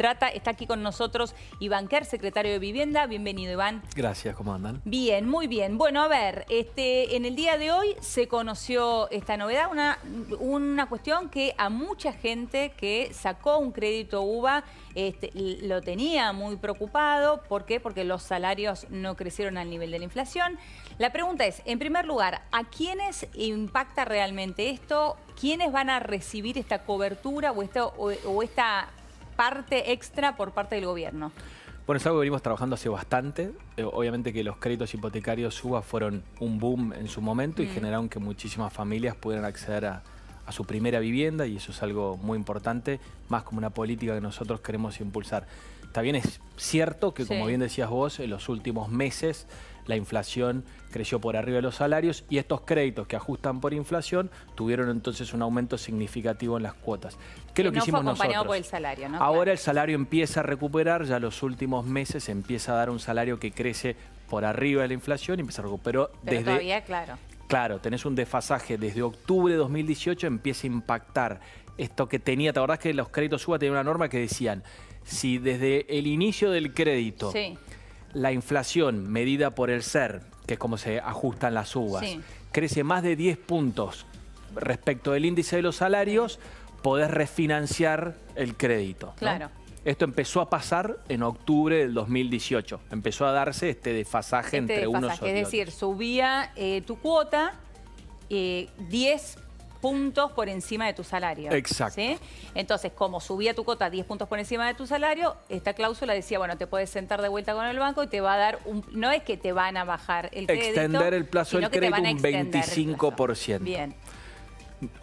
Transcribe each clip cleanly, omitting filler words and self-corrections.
trata. Está aquí con nosotros Iván Quer, secretario de Vivienda. Bienvenido, Iván. Gracias, ¿cómo andan? Bien, muy bien. Bueno, a ver, en el día de hoy se conoció esta novedad, una cuestión que a mucha gente que sacó un crédito UVA lo tenía muy preocupado. ¿Por qué? Porque los salarios no crecieron al nivel de la inflación. La pregunta es, en primer lugar, ¿a quiénes impacta realmente esto? ¿Quiénes van a recibir esta cobertura o esta parte extra por parte del gobierno? Bueno, es algo que venimos trabajando hace bastante. Obviamente que los créditos hipotecarios UVA fueron un boom en su momento y generaron que muchísimas familias pudieran acceder a su primera vivienda, y eso es algo muy importante, más como una política que nosotros queremos impulsar. También es cierto que, como bien decías vos, en los últimos meses la inflación creció por arriba de los salarios y estos créditos que ajustan por inflación tuvieron entonces un aumento significativo en las cuotas. ¿Qué es lo que hicimos nosotros? No fue acompañado por el salario, ¿no? Ahora el salario empieza a recuperar, ya los últimos meses empieza a dar un salario que crece por arriba de la inflación y empieza a recuperar. Pero todavía, claro. Claro, tenés un desfasaje desde octubre de 2018, empieza a impactar esto que tenía. ¿Te acordás que los créditos UVA tenían una norma que decían, si desde el inicio del crédito la inflación medida por el SER, que es como se ajustan las UVAs, crece más de 10 puntos respecto del índice de los salarios, podés refinanciar el crédito, ¿no? Claro. Esto empezó a pasar en octubre del 2018. Empezó a darse este desfasaje entre unos y otros. Es decir, subía tu cuota 10 puntos por encima de tu salario. Exacto. ¿Sí? Entonces, como subía tu cuota 10 puntos por encima de tu salario, esta cláusula decía, bueno, te puedes sentar de vuelta con el banco y te va a dar no es que te van a bajar el crédito, extender el plazo del crédito un 25%. Bien.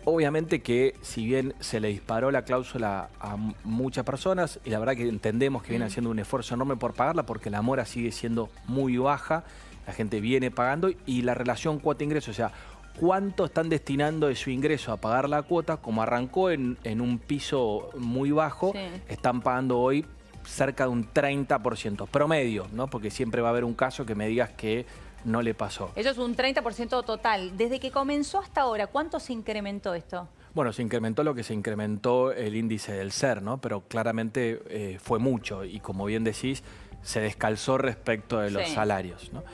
Obviamente que si bien se le disparó la cláusula a muchas personas, y la verdad que entendemos que viene haciendo un esfuerzo enorme por pagarla porque la mora sigue siendo muy baja, la gente viene pagando y la relación cuota-ingreso, o sea, cuánto están destinando de su ingreso a pagar la cuota, como arrancó en un piso muy bajo, están pagando hoy cerca de un 30% promedio, ¿no? Porque siempre va a haber un caso que me digas que no le pasó. Eso es un 30% total. Desde que comenzó hasta ahora, ¿cuánto se incrementó esto? Bueno, se incrementó lo que se incrementó el índice del SER, ¿no? Pero claramente fue mucho y, como bien decís, se descalzó respecto de los salarios, ¿no?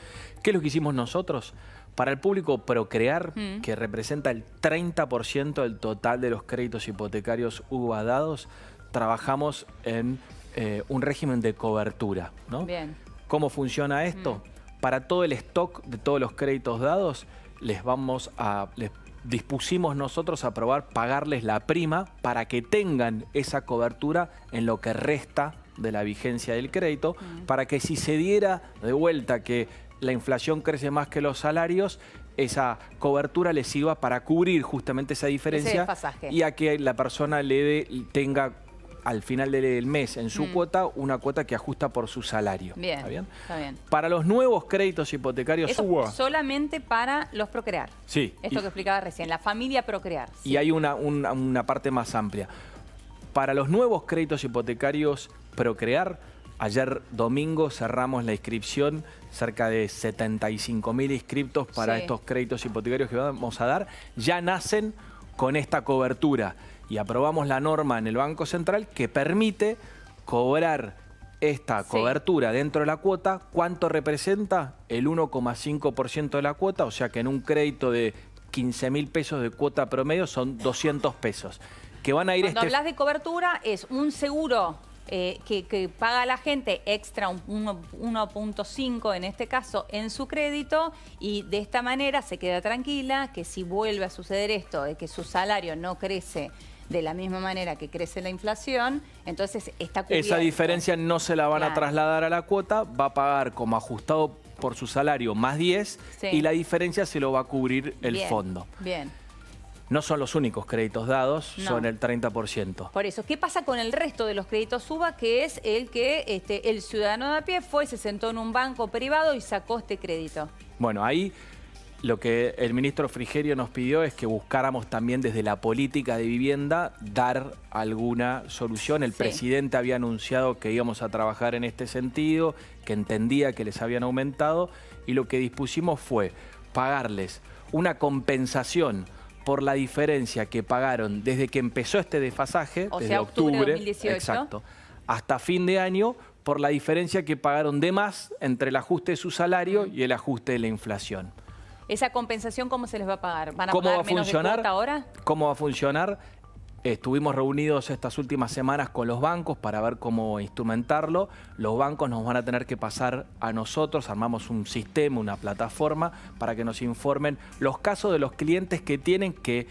¿Qué es lo que hicimos nosotros? Para el público Procrear, que representa el 30% del total de los créditos hipotecarios UVA dados, trabajamos en un régimen de cobertura, ¿no? Bien. ¿Cómo funciona esto? Para todo el stock de todos los créditos dados, les dispusimos nosotros a pagarles la prima para que tengan esa cobertura en lo que resta de la vigencia del crédito, para que si se diera de vuelta que la inflación crece más que los salarios, esa cobertura les sirva para cubrir justamente esa diferencia y a que la persona tenga al final del mes en su cuota, una cuota que ajusta por su salario. Bien, ¿Está bien? Está bien. Para los nuevos créditos hipotecarios UVA. Solamente para los Procrear. Sí. Esto que explicaba recién, la familia Procrear. Y hay una parte más amplia. Para los nuevos créditos hipotecarios Procrear, ayer domingo cerramos la inscripción, cerca de 75.000 inscriptos para estos créditos hipotecarios que vamos a dar. Ya nacen con esta cobertura y aprobamos la norma en el Banco Central que permite cobrar esta cobertura dentro de la cuota. ¿Cuánto representa? El 1,5% de la cuota, o sea que en un crédito de 15.000 pesos de cuota promedio son 200 pesos. Que van a ir Cuando hablas de cobertura, es un seguro que paga la gente extra, 1.5 en este caso, en su crédito, y de esta manera se queda tranquila que si vuelve a suceder esto, de que su salario no crece de la misma manera que crece la inflación, entonces está cubierto. Esa diferencia no se la van a trasladar a la cuota, va a pagar como ajustado por su salario más 10 y la diferencia se lo va a cubrir el fondo. Bien. No son los únicos créditos dados, son el 30%. Por eso, ¿qué pasa con el resto de los créditos UVA? Que es el que el ciudadano de a pie fue, se sentó en un banco privado y sacó este crédito. Bueno, ahí lo que el ministro Frigerio nos pidió es que buscáramos también desde la política de vivienda dar alguna solución. El presidente había anunciado que íbamos a trabajar en este sentido, que entendía que les habían aumentado, y lo que dispusimos fue pagarles una compensación por la diferencia que pagaron desde que empezó este desfasaje, o desde sea, octubre 2018. Exacto, hasta fin de año por la diferencia que pagaron de más entre el ajuste de su salario y el ajuste de la inflación. ¿Esa compensación cómo se les va a pagar? ¿Van a ¿Cómo pagar va a menos de funcionar? cuota ahora? ¿Cómo va a funcionar? Estuvimos reunidos estas últimas semanas con los bancos para ver cómo instrumentarlo. Los bancos nos van a tener que pasar a nosotros, armamos un sistema, una plataforma para que nos informen los casos de los clientes que tienen que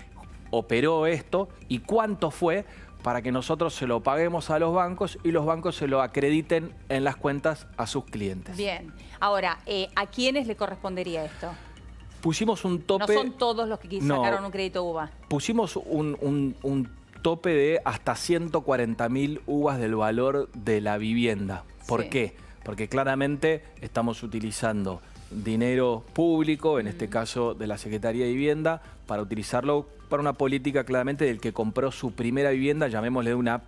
operó esto y cuánto fue para que nosotros se lo paguemos a los bancos y los bancos se lo acrediten en las cuentas a sus clientes. Bien. Ahora, ¿a quiénes le correspondería esto? Pusimos un tope... No son todos los que sacaron un crédito UVA. Pusimos un tope de hasta 140.000 UVAs del valor de la vivienda. ¿Por qué? Porque claramente estamos utilizando dinero público, en este caso de la Secretaría de Vivienda, para utilizarlo para una política claramente del que compró su primera vivienda, llamémosle una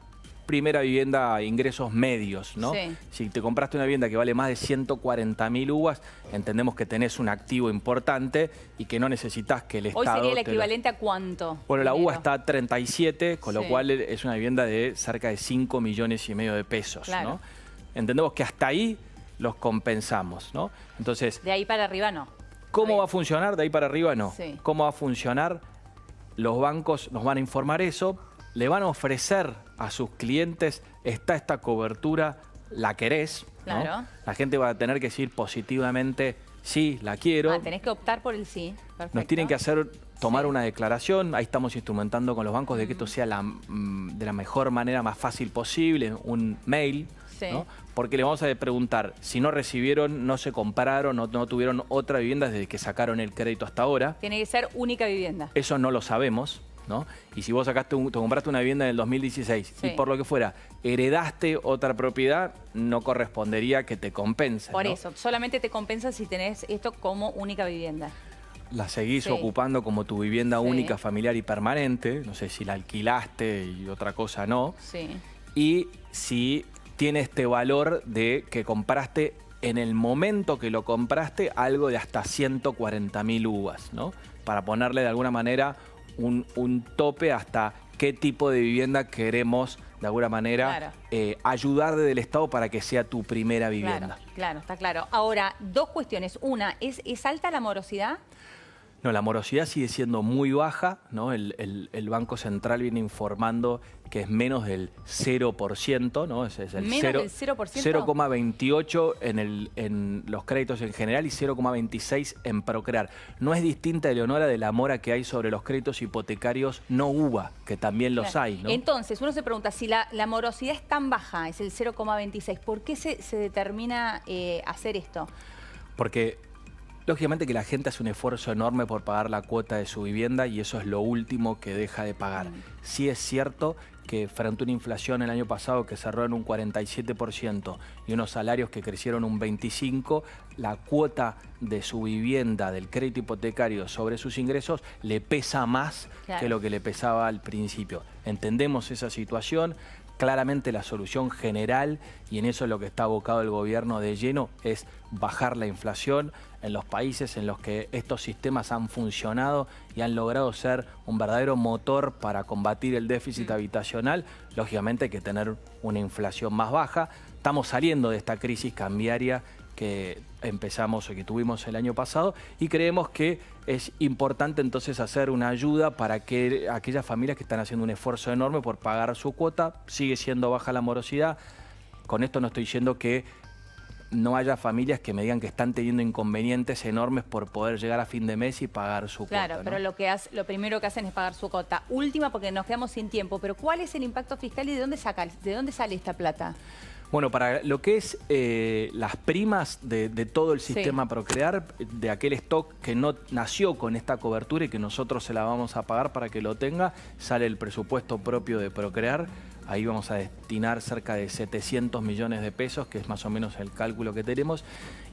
primera vivienda a ingresos medios, ¿no? Sí. Si te compraste una vivienda que vale más de 140.000 UVAs, entendemos que tenés un activo importante y que no necesitas que el Estado... ¿Hoy sería el equivalente a cuánto? Bueno, la dinero? UVA está a 37, con lo Sí. cual es una vivienda de cerca de 5,5 millones de pesos, Claro. ¿no? Entendemos que hasta ahí los compensamos, ¿no? Entonces, De ahí para arriba no. ¿cómo va a funcionar? De ahí para arriba no. Sí. ¿Cómo va a funcionar? Los bancos nos van a informar eso, le van a ofrecer a sus clientes, está esta cobertura, la querés, ¿no? Claro. La gente va a tener que decir positivamente, sí, la quiero. Tenés que optar por el sí. Perfecto. Nos tienen que tomar una declaración, ahí estamos instrumentando con los bancos de que esto sea de la mejor manera, más fácil posible, un mail, Sí. ¿no? Porque le vamos a preguntar si no recibieron, no se compraron, no tuvieron otra vivienda desde que sacaron el crédito hasta ahora. Tiene que ser única vivienda. Eso no lo sabemos, ¿no? Y si vos te compraste una vivienda en el 2016 Sí. y por lo que fuera heredaste otra propiedad, no correspondería que te compensen, Por ¿no? eso, solamente te compensa si tenés esto como única vivienda. La seguís Sí. ocupando como tu vivienda Sí. única, familiar y permanente. No sé si la alquilaste y otra cosa no. Sí. Y si tiene este valor de que compraste en el momento que lo compraste algo de hasta 140.000 UVAs, ¿no? Para ponerle de alguna manera un tope hasta qué tipo de vivienda queremos de alguna manera ayudar desde el Estado para que sea tu primera vivienda. Claro, claro, está claro. Ahora, dos cuestiones. Una, ¿es alta la morosidad? No, la morosidad sigue siendo muy baja, ¿no? El Banco Central viene informando que es menos del 0%, ¿no? Es el ¿Menos del 0%? 0,28 en los créditos en general y 0,26 en Procrear. No es distinta, Eleonora, de la mora que hay sobre los créditos hipotecarios no UVA, que también los hay, ¿no? Entonces, uno se pregunta, si la morosidad es tan baja, es el 0,26, ¿por qué se determina hacer esto? Porque lógicamente que la gente hace un esfuerzo enorme por pagar la cuota de su vivienda y eso es lo último que deja de pagar. Sí es cierto que frente a una inflación el año pasado que cerró en un 47% y unos salarios que crecieron un 25%, la cuota de su vivienda, del crédito hipotecario sobre sus ingresos, le pesa más que lo que le pesaba al principio. Entendemos esa situación. Claramente la solución general, y en eso es lo que está abocado el gobierno de lleno, es bajar la inflación en los países en los que estos sistemas han funcionado y han logrado ser un verdadero motor para combatir el déficit habitacional. Lógicamente hay que tener una inflación más baja. Estamos saliendo de esta crisis cambiaria que empezamos o que tuvimos el año pasado y creemos que es importante entonces hacer una ayuda para que aquellas familias que están haciendo un esfuerzo enorme por pagar su cuota, sigue siendo baja la morosidad. Con esto no estoy diciendo que no haya familias que me digan que están teniendo inconvenientes enormes por poder llegar a fin de mes y pagar su cuota. Claro, pero lo primero que hacen es pagar su cuota. Última, porque nos quedamos sin tiempo, pero ¿cuál es el impacto fiscal y de dónde sale esta plata? Bueno, para lo que es las primas de todo el sistema Procrear, de aquel stock que no nació con esta cobertura y que nosotros se la vamos a pagar para que lo tenga, sale el presupuesto propio de Procrear. Ahí vamos a destinar cerca de 700 millones de pesos, que es más o menos el cálculo que tenemos.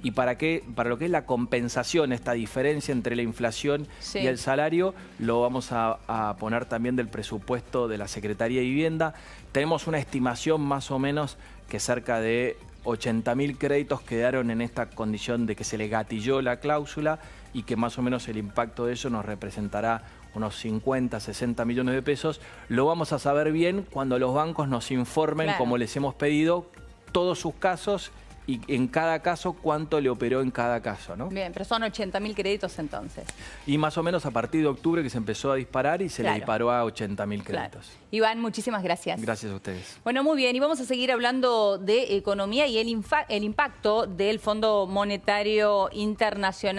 Y para lo que es la compensación, esta diferencia entre la inflación y el salario, lo vamos a poner también del presupuesto de la Secretaría de Vivienda. Tenemos una estimación más o menos que cerca de 80.000 créditos quedaron en esta condición de que se le gatilló la cláusula y que más o menos el impacto de eso nos representará unos 50, 60 millones de pesos, lo vamos a saber bien cuando los bancos nos informen, Claro. como les hemos pedido, todos sus casos y en cada caso cuánto le operó en cada caso, ¿no? Bien, pero son 80.000 créditos entonces. Y más o menos a partir de octubre que se empezó a disparar y se le Claro. disparó a 80.000 Claro. créditos. Iván, muchísimas gracias. Gracias a ustedes. Bueno, muy bien, y vamos a seguir hablando de economía y el impacto del Fondo Monetario Internacional.